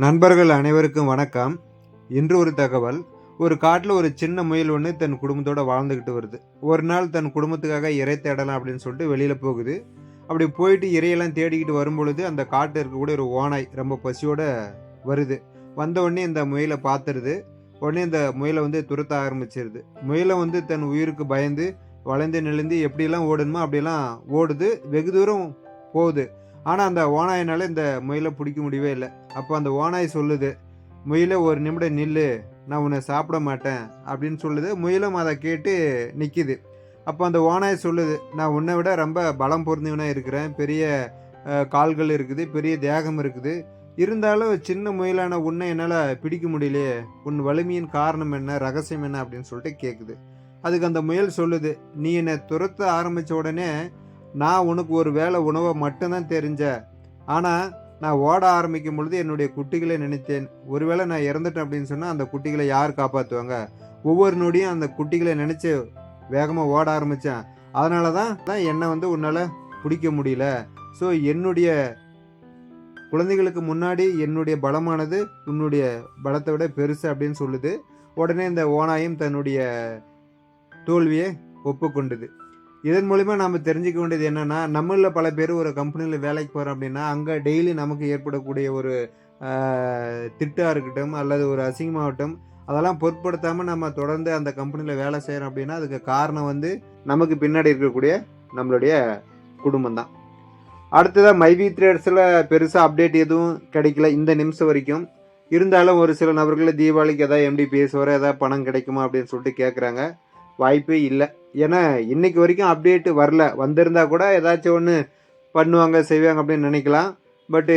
நண்பர்கள் அனைவருக்கும் வணக்கம். இன்று ஒரு தகவல். ஒரு காட்டில் ஒரு சின்ன முயல் ஒன்று தன் குடும்பத்தோடு வாழ்ந்துக்கிட்டு வருது. ஒரு நாள் தன் குடும்பத்துக்காக இறை தேடலாம் அப்படின்னு சொல்லிட்டு வெளியில் போகுது. அப்படி போயிட்டு இறையெல்லாம் தேடிக்கிட்டு வரும்பொழுது அந்த காட்டில் இருக்கக்கூடிய ஒரு ஓநாய் ரொம்ப பசியோடு வருது. வந்த உடனே இந்த முயலை பார்த்துருது. உடனே இந்த முயலை துரத்த ஆரம்பிச்சிருது. முயலை தன் உயிருக்கு பயந்து வளைந்து நெளிந்து எப்படிலாம் ஓடணுமோ அப்படிலாம் ஓடுது. வெகு தூரம் போகுது. ஆனால் அந்த ஓநாயினால் இந்த முயலை பிடிக்க முடியவே இல்லை. அப்போ அந்த ஓநாய் சொல்லுது, முயலை ஒரு நிமிடம் நில்லு, நான் உன்னை சாப்பிட மாட்டேன் அப்படின்னு சொல்லுது. முயலும் அதை கேட்டு நிற்கிது. அப்போ அந்த ஓநாய் சொல்லுது, நான் உன்னை விட ரொம்ப பலம் பொருந்தியவனாக இருக்கிறேன், பெரிய கால்கள் இருக்குது, பெரிய தேகம் இருக்குது, இருந்தாலும் சின்ன முயலான உன்னை என்னால் பிடிக்க முடியலையே, உன் வலிமையின் காரணம் என்ன, ரகசியம் என்ன அப்படின்னு சொல்லிட்டு கேட்குது. அதுக்கு அந்த முயல் சொல்லுது, நீ என்னை துரத்த ஆரம்பித்த உடனே நான் உனக்கு ஒரு வேளை உணவை மட்டும்தான் தெரிஞ்ச, ஆனால் நான் ஓட ஆரம்பிக்கும் பொழுது என்னுடைய குட்டிகளை நினைத்தேன். ஒருவேளை நான் இறந்துட்டேன் அப்படின்னு சொன்னால் அந்த குட்டிகளை யார் காப்பாற்றுவாங்க? ஒவ்வொரு நொடியும் அந்த குட்டிகளை நினச்சி வேகமாக ஓட ஆரம்பித்தேன். அதனால தான் என்னை உன்னால் பிடிக்க முடியல. ஸோ என்னுடைய குழந்தைகளுக்கு முன்னாடி என்னுடைய பலமானது உன்னுடைய பலத்தை விட பெருசு அப்படின்னு சொல்லுது. உடனே இந்த ஓநாயும் தன்னுடைய தோல்வியை ஒப்புக்கொண்டது. இதன் மூலிமா நம்ம தெரிஞ்சுக்க வேண்டியது என்னென்னா, நம்மளில் பல பேர் ஒரு கம்பெனியில் வேலைக்கு போகிறோம் அப்படின்னா அங்கே டெய்லி நமக்கு ஏற்படக்கூடிய ஒரு திட்டாக இருக்கட்டும் அல்லது ஒரு அசிங்கமாகட்டும், அதெல்லாம் பொருட்படுத்தாமல் நம்ம தொடர்ந்து அந்த கம்பெனியில் வேலை செய்கிறோம் அப்படின்னா அதுக்கு காரணம் நமக்கு பின்னாடி இருக்கக்கூடிய நம்மளுடைய குடும்பம் தான். அடுத்ததாக மைவி த்ரெட்ஸில் பெருசாக அப்டேட் எதுவும் கிடைக்கல இந்த நிமிஷம் வரைக்கும். இருந்தாலும் ஒரு சில நபர்கள் தீபாவளிக்கு எதாவது எம்டி பேசுவார், எதாவது பணம் கிடைக்குமா அப்படின்னு சொல்லிட்டு கேட்குறாங்க. வாய்ப்பே இல்லை. ஏன்னா இன்னைக்கு வரைக்கும் அப்டேட்டு வரல. வந்திருந்தால் கூட ஏதாச்சும் ஒன்று பண்ணுவாங்க செய்வாங்க அப்படின்னு நினைக்கலாம். பட்டு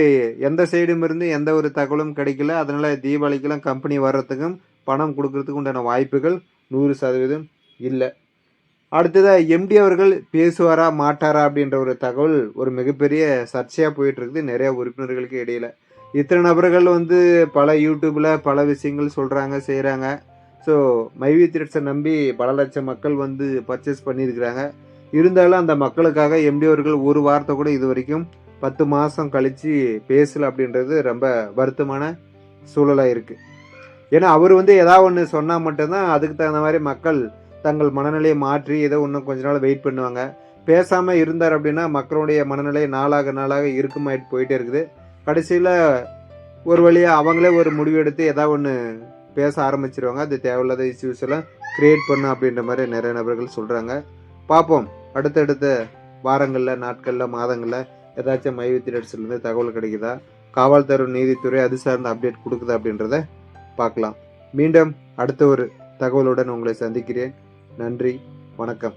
எந்த சைடும் இருந்து எந்த ஒரு தகவலும் கிடைக்கல. அதனால் தீபாவளிக்கெல்லாம் கம்பெனி வர்றதுக்கும் பணம் கொடுக்கறதுக்கு உண்டான வாய்ப்புகள் 100% இல்லை. அடுத்ததாக எம்டி அவர்கள் பேசுவாரா மாட்டாரா அப்படின்ற ஒரு தகவல் ஒரு மிகப்பெரிய சர்ச்சையாக போயிட்டுருக்குது நிறையா உறுப்பினர்களுக்கு இடையில். இத்தனை நபர்கள் பல யூடியூப்பில் பல விஷயங்கள் சொல்கிறாங்க செய்கிறாங்க. ஸோ மைவி த்ரெட்ஸை நம்பி பல லட்சம் மக்கள் பர்ச்சேஸ் பண்ணியிருக்கிறாங்க. இருந்தாலும் அந்த மக்களுக்காக எம்டி அவர்கள் ஒரு வார்த்தை கூட இது வரைக்கும் 10 மாதம் கழித்து பேசலை அப்படின்றது ரொம்ப வருத்தமான சூழலாக இருக்குது. ஏன்னா அவர் ஏதாவது ஒன்று சொன்னால் மட்டும்தான் அதுக்கு தகுந்த மாதிரி மக்கள் தங்கள் மனநிலையை மாற்றி ஏதோ இன்னும் கொஞ்ச நாள் வெயிட் பண்ணுவாங்க. பேசாமல் இருந்தார் அப்படின்னா மக்களுடைய மனநிலை நாளாக நாளாக இருக்குமாயிட்டு போயிட்டே இருக்குது. கடைசியில் ஒரு வழியாக அவங்களே ஒரு முடிவு எடுத்து ஏதாவது ஒன்று பேச ஆரம்பிச்சிருவாங்க. அது தேவையில்லாத இஷ்யூஸ் எல்லாம் கிரியேட் பண்ணும் அப்படின்ற மாதிரி நிறைய நபர்கள் சொல்கிறாங்க. பார்ப்போம் அடுத்தடுத்த வாரங்களில் நாட்களில் மாதங்களில் ஏதாச்சும் மைவி த்ரெட்ஸ்லேருந்து தகவல் கிடைக்குதா, காவல்துறை நீதித்துறை அது சார்ந்த அப்டேட் கொடுக்குதா அப்படின்றத பார்க்கலாம். மீண்டும் அடுத்த ஒரு தகவலுடன் உங்களை சந்திக்கிறேன். நன்றி, வணக்கம்.